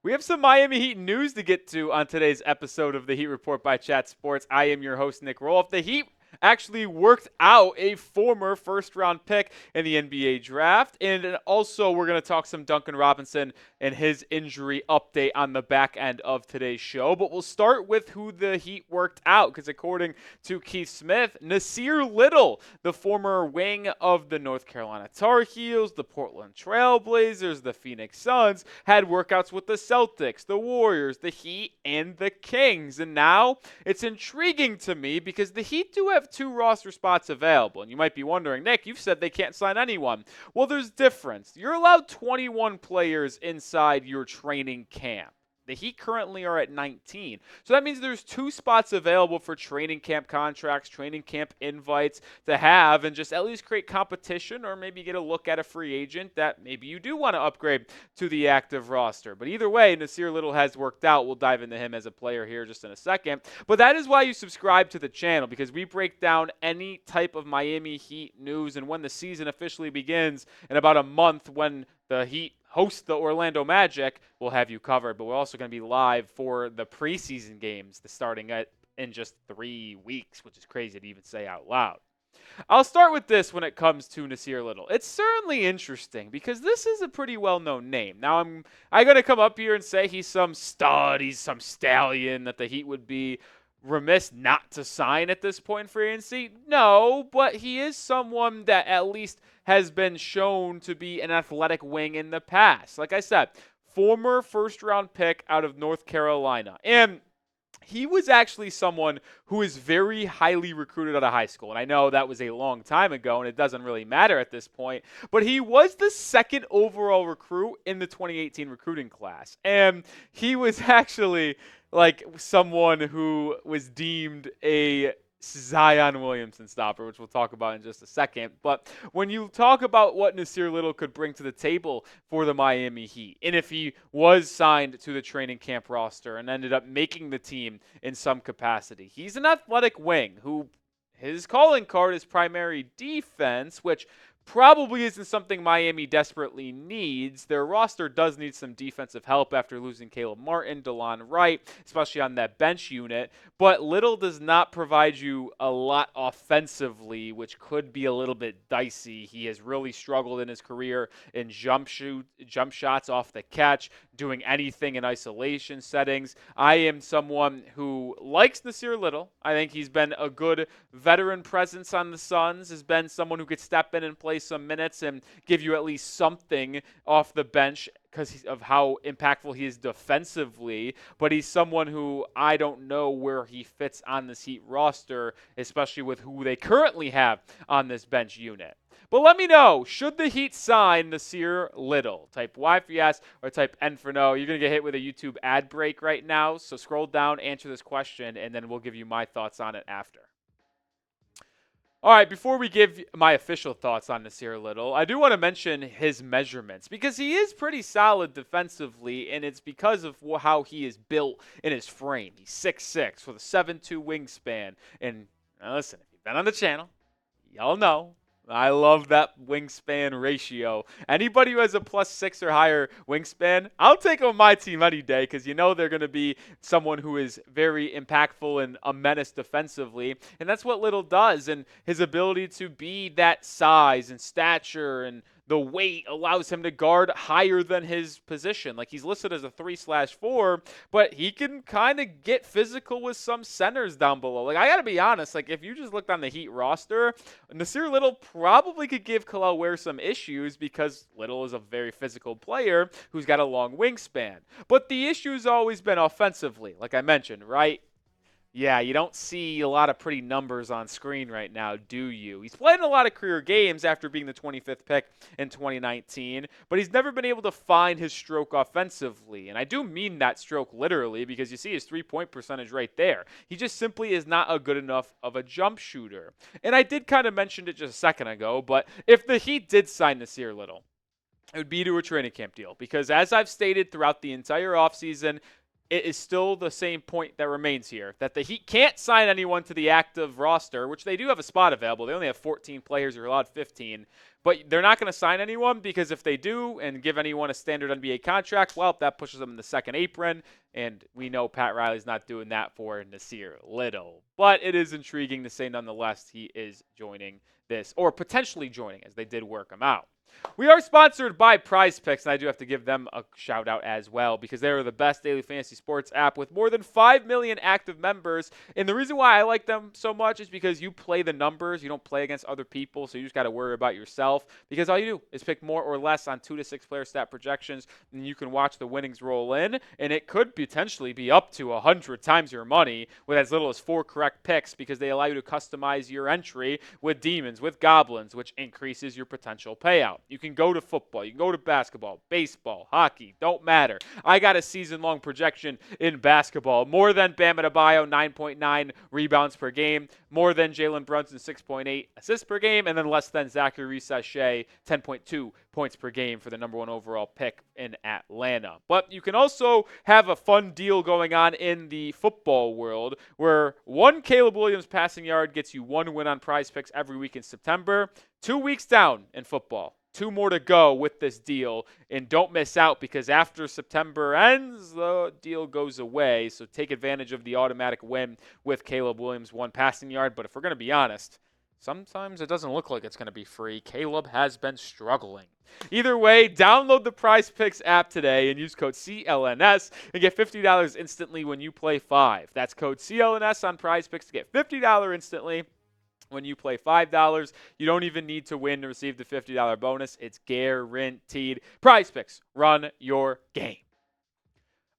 We have some Miami Heat news to get to on today's episode of the Heat Report by Chat Sports. I am your host, Nick Roloff. The Heat actually worked out a former first-round pick in the NBA draft. And also, we're going to talk some Duncan Robinson and his injury update on the back end of today's show. But we'll start with who the Heat worked out, because according to Keith Smith, Nassir Little, the former wing of the North Carolina Tar Heels, the Portland Trail Blazers, the Phoenix Suns, had workouts with the Celtics, the Warriors, the Heat, and the Kings. And now it's intriguing to me because the Heat do have 2 roster spots available. And you might be wondering, Nick, you've said they can't sign anyone. Well, there's difference. You're allowed 21 players inside your training camp. The Heat currently are at 19. So that means there's 2 spots available for training camp contracts, training camp invites to have, and just at least create competition, or maybe get a look at a free agent that maybe you do want to upgrade to the active roster. But either way, Nassir Little has worked out. We'll dive into him as a player here just in a second. But that is why you subscribe to the channel, because we break down any type of Miami Heat news, and when the season officially begins in about a month, when the Heat host the Orlando Magic, we'll have you covered. But we're also going to be live for the preseason games starting in just 3 weeks, which is crazy to even say out loud. I'll start with this when it comes to Nassir Little. It's certainly interesting because this is a pretty well-known name. Now, I'm going to come up here and say he's some stud, he's some stallion that the Heat would be remiss not to sign at this point in free agency? No, but he is someone that at least has been shown to be an athletic wing in the past. Like I said, former first-round pick out of North Carolina. And he was actually someone who is very highly recruited out of high school. And I know that was a long time ago, and it doesn't really matter at this point. But he was the 2nd overall recruit in the 2018 recruiting class. And he was actually like someone who was deemed a Zion Williamson stopper, which we'll talk about in just a second. But when you talk about what Nassir Little could bring to the table for the Miami Heat, and if he was signed to the training camp roster and ended up making the team in some capacity, he's an athletic wing who his calling card is primary defense, which probably isn't something Miami desperately needs. Their roster does need some defensive help after losing Caleb Martin, DeLon Wright, especially on that bench unit. But Little does not provide you a lot offensively, which could be a little bit dicey. He has really struggled in his career in jump shots off the catch, doing anything in isolation settings. I am someone who likes Nassir Little. I think he's been a good veteran presence on the Suns, has been someone who could step in and play some minutes and give you at least something off the bench because of how impactful he is defensively. But he's someone who I don't know where he fits on this Heat roster, especially with who they currently have on this bench unit. But let me know, should the Heat sign Nassir Little? Type Y for yes or type N for no. You're going to get hit with a YouTube ad break right now, so scroll down, answer this question, and then we'll give you my thoughts on it after. All right, before we give my official thoughts on Nassir Little, I do want to mention his measurements because he is pretty solid defensively, and it's because of how he is built in his frame. He's 6'6" with a 7'2" wingspan. And listen, if you've been on the channel, y'all know I love that wingspan ratio. Anybody who has a +6 or higher wingspan, I'll take on my team any day because you know they're going to be someone who is very impactful and a menace defensively. And that's what Little does. And his ability to be that size and stature and the weight allows him to guard higher than his position. Like, he's listed as a 3/4, but he can kind of get physical with some centers down below. Like, I got to be honest, like, if you just looked on the Heat roster, Nassir Little probably could give Kel'el Ware some issues because Little is a very physical player who's got a long wingspan. But the issue's always been offensively, like I mentioned, right? Yeah, you don't see a lot of pretty numbers on screen right now, do you? He's played in a lot of career games after being the 25th pick in 2019, but he's never been able to find his stroke offensively. And I do mean that stroke literally because you see his three-point percentage right there. He just simply is not a good enough of a jump shooter. And I did kind of mention it just a second ago, but if the Heat did sign Nassir Little, it would be to a training camp deal because as I've stated throughout the entire offseason, it is still the same point that remains here, that the Heat can't sign anyone to the active roster, which they do have a spot available. They only have 14 players. They're allowed 15. But they're not going to sign anyone because if they do and give anyone a standard NBA contract, well, that pushes them in the second apron. And we know Pat Riley's not doing that for Nassir Little. But it is intriguing to say nonetheless he is joining this, or potentially joining, as they did work him out. We are sponsored by Prize Picks, and I do have to give them a shout out as well because they are the best daily fantasy sports app with more than 5 million active members. And the reason why I like them so much is because you play the numbers. You don't play against other people, so you just got to worry about yourself because all you do is pick more or less on 2 to 6 player stat projections, and you can watch the winnings roll in, and it could potentially be up to 100 times your money with as little as 4 correct picks because they allow you to customize your entry with demons, with goblins, which increases your potential payout. You can go to football, you can go to basketball, baseball, hockey, don't matter. I got a season-long projection in basketball. More than Bam Adebayo, 9.9 rebounds per game. More than Jalen Brunson, 6.8 assists per game. And then less than Zachary Sachet, 10.2 points per game for the number 1 overall pick in Atlanta. But you can also have a fun deal going on in the football world where 1 Caleb Williams passing yard gets you 1 win on Prize Picks every week in September. 2 weeks down in football. 2 more to go with this deal, and don't miss out because after September ends, the deal goes away. So take advantage of the automatic win with Caleb Williams, 1 passing yard. But if we're going to be honest, sometimes it doesn't look like it's going to be free. Caleb has been struggling. Either way, download the Prize Picks app today and use code CLNS and get $50 instantly when you play 5. That's code CLNS on Prize Picks to get $50 instantly. When you play $5, you don't even need to win to receive the $50 bonus. It's guaranteed. Prize Picks, run your game.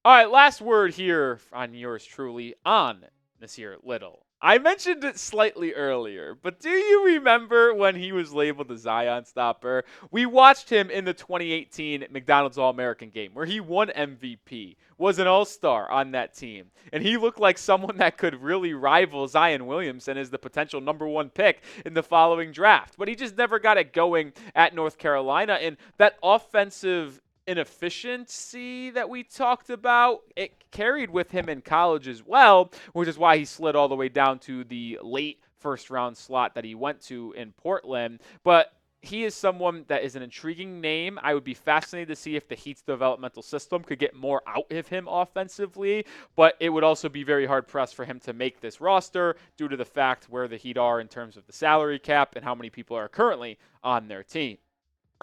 All right, last word here on yours truly on Nassir Little. I mentioned it slightly earlier, but do you remember when he was labeled the Zion Stopper? We watched him in the 2018 McDonald's All-American game where he won MVP, was an all-star on that team, and he looked like someone that could really rival Zion Williamson as the potential number 1 pick in the following draft. But he just never got it going at North Carolina, and that offensive inefficiency that we talked about, it carried with him in college as well, which is why he slid all the way down to the late first round slot that he went to in Portland. But he is someone that is an intriguing name. I would be fascinated to see if the Heat's developmental system could get more out of him offensively, but it would also be very hard pressed for him to make this roster due to the fact where the Heat are in terms of the salary cap and how many people are currently on their team.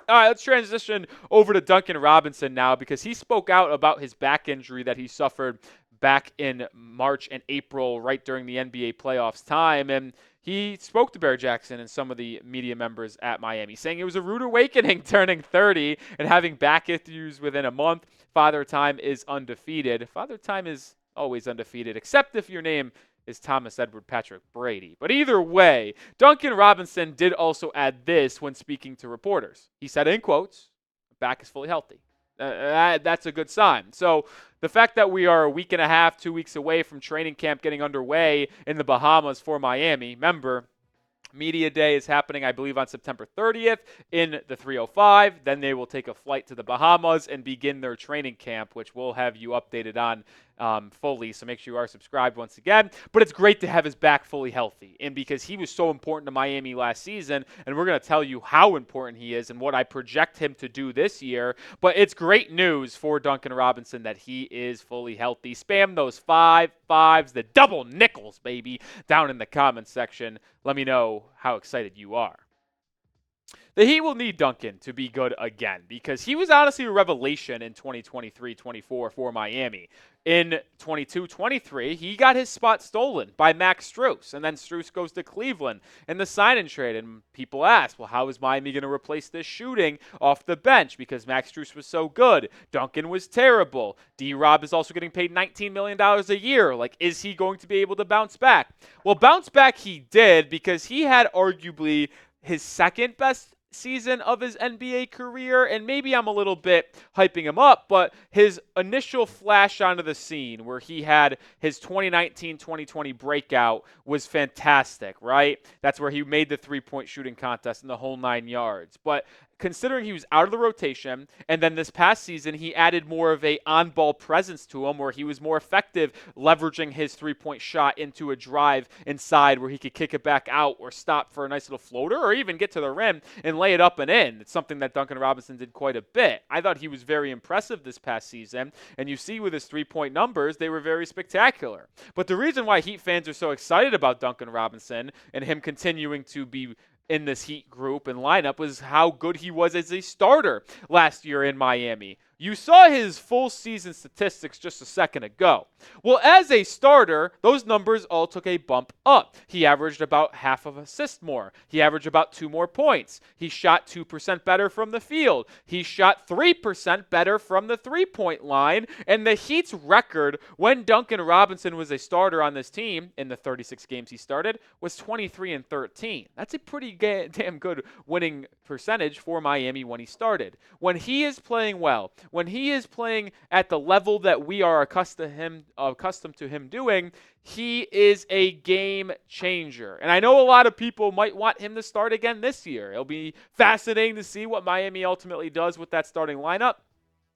All right, let's transition over to Duncan Robinson now because he spoke out about his back injury that he suffered back in March and April right during the NBA playoffs time. And he spoke to Bear Jackson and some of the media members at Miami, saying it was a rude awakening turning 30 and having back issues within a month. Father Time is undefeated. Father Time is always undefeated, except if your name is Thomas Edward Patrick Brady. But either way, Duncan Robinson did also add this when speaking to reporters. He said, in quotes, back is fully healthy. That's a good sign. So the fact that we are a week and a half, 2 weeks away from training camp getting underway in the Bahamas for Miami, remember, Media Day is happening, I believe, on September 30th in the 305. Then they will take a flight to the Bahamas and begin their training camp, which we'll have you updated on fully. So make sure you are subscribed once again. But it's great to have his back fully healthy. And because he was so important to Miami last season, and we're going to tell you how important he is and what I project him to do this year. But it's great news for Duncan Robinson that he is fully healthy. Spam those 5-5s, the double nickels, baby, down in the comments section. Let me know how excited you are. The Heat will need Duncan to be good again because he was honestly a revelation in 2023-24 for Miami. In 22-23, he got his spot stolen by Max Strus, and then Strus goes to Cleveland in the sign-and trade, and people ask, well, how is Miami going to replace this shooting off the bench because Max Strus was so good? Duncan was terrible. D-Rob is also getting paid $19 million a year. Like, is he going to be able to bounce back? Well, bounce back he did because he had arguably his second best season of his NBA career, and maybe I'm a little bit hyping him up, but his initial flash onto the scene where he had his 2019-2020 breakout was fantastic, right? That's where he made the three-point shooting contest in the whole 9 yards. But considering he was out of the rotation, and then this past season he added more of a on-ball presence to him where he was more effective leveraging his three-point shot into a drive inside where he could kick it back out or stop for a nice little floater or even get to the rim and lay it up and in. It's something that Duncan Robinson did quite a bit. I thought he was very impressive this past season, and you see with his three-point numbers, they were very spectacular. But the reason why Heat fans are so excited about Duncan Robinson and him continuing to be in this Heat group and lineup was how good he was as a starter last year in Miami. You saw his full season statistics just a second ago. Well, as a starter, those numbers all took a bump up. He averaged about half of an assist more. He averaged about 2 more points. He shot 2% better from the field. He shot 3% better from the three-point line. And the Heat's record when Duncan Robinson was a starter on this team in the 36 games he started was 23-13. That's a pretty damn good winning percentage for Miami when he started. When he is playing well, when he is playing at the level that we are accustomed to him doing, he is a game changer. And I know a lot of people might want him to start again this year. It'll be fascinating to see what Miami ultimately does with that starting lineup.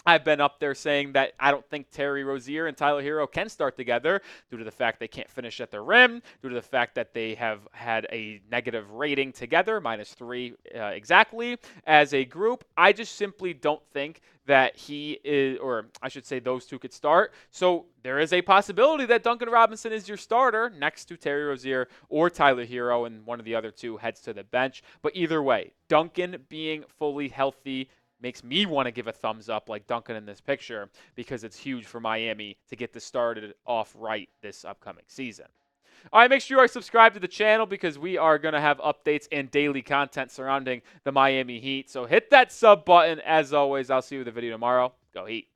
I've been up there saying that I don't think Terry Rozier and Tyler Hero can start together due to the fact they can't finish at the rim, due to the fact that they have had a negative rating together, -3 exactly, as a group. I just simply don't think that he is, or I should say those two could start. So there is a possibility that Duncan Robinson is your starter next to Terry Rozier or Tyler Hero, and one of the other two heads to the bench. But either way, Duncan being fully healthy makes me want to give a thumbs up like Duncan in this picture because it's huge for Miami to get this started off right this upcoming season. All right, make sure you are subscribed to the channel because we are going to have updates and daily content surrounding the Miami Heat. So hit that sub button. As always, I'll see you with the video tomorrow. Go Heat.